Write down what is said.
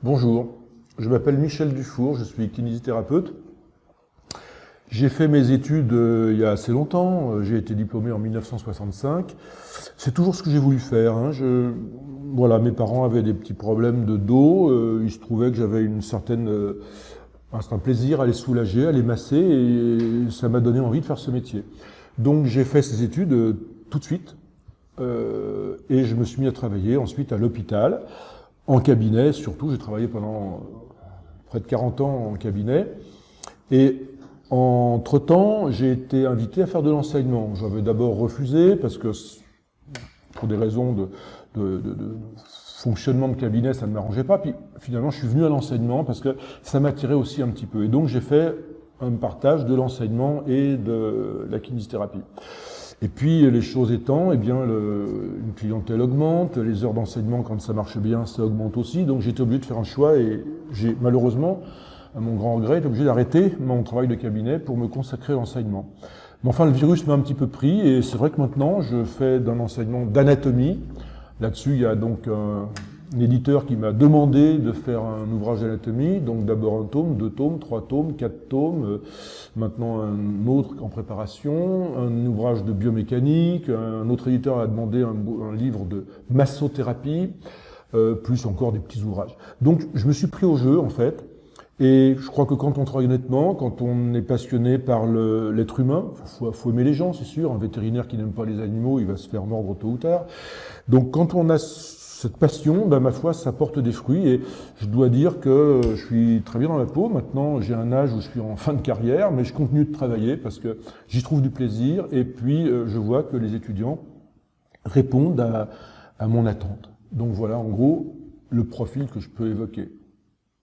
Bonjour, je m'appelle Michel Dufour, je suis kinésithérapeute. J'ai fait mes études il y a assez longtemps, j'ai été diplômé en 1965. C'est toujours ce que j'ai voulu faire. Voilà, mes parents avaient des petits problèmes de dos, il se trouvait que j'avais un certain plaisir à les soulager, à les masser, et ça m'a donné envie de faire ce métier. Donc j'ai fait ces études tout de suite, et je me suis mis à travailler ensuite à l'hôpital, en cabinet surtout. J'ai travaillé pendant près de 40 ans en cabinet, et entre-temps, j'ai été invité à faire de l'enseignement. J'avais d'abord refusé parce que, pour des raisons de fonctionnement de cabinet, ça ne m'arrangeait pas. Puis finalement, je suis venu à l'enseignement parce que ça m'attirait aussi un petit peu. Et donc, j'ai fait un partage de l'enseignement et de la kinésithérapie. Et puis, les choses étant, eh bien, une clientèle augmente, les heures d'enseignement, quand ça marche bien, ça augmente aussi. Donc, j'étais obligé de faire un choix et j'ai malheureusement, à mon grand regret, été obligé d'arrêter mon travail de cabinet pour me consacrer à l'enseignement. Mais enfin, le virus m'a un petit peu pris, et c'est vrai que maintenant, je fais d'un enseignement d'anatomie. Là-dessus, il y a donc un éditeur qui m'a demandé de faire un ouvrage d'anatomie, donc d'abord un tome, 2 tomes, 3 tomes, 4 tomes, maintenant un autre en préparation, un ouvrage de biomécanique, un autre éditeur a demandé un livre de massothérapie, plus encore des petits ouvrages. Donc, je me suis pris au jeu, en fait. Et je crois que quand on travaille honnêtement, quand on est passionné par l'être humain, faut aimer les gens, c'est sûr. Un vétérinaire qui n'aime pas les animaux, il va se faire mordre tôt ou tard. Donc quand on a cette passion, ma foi, ça porte des fruits. Et je dois dire que je suis très bien dans la peau. Maintenant, j'ai un âge où je suis en fin de carrière, mais je continue de travailler parce que j'y trouve du plaisir. Et puis, je vois que les étudiants répondent à mon attente. Donc voilà, en gros, le profil que je peux évoquer.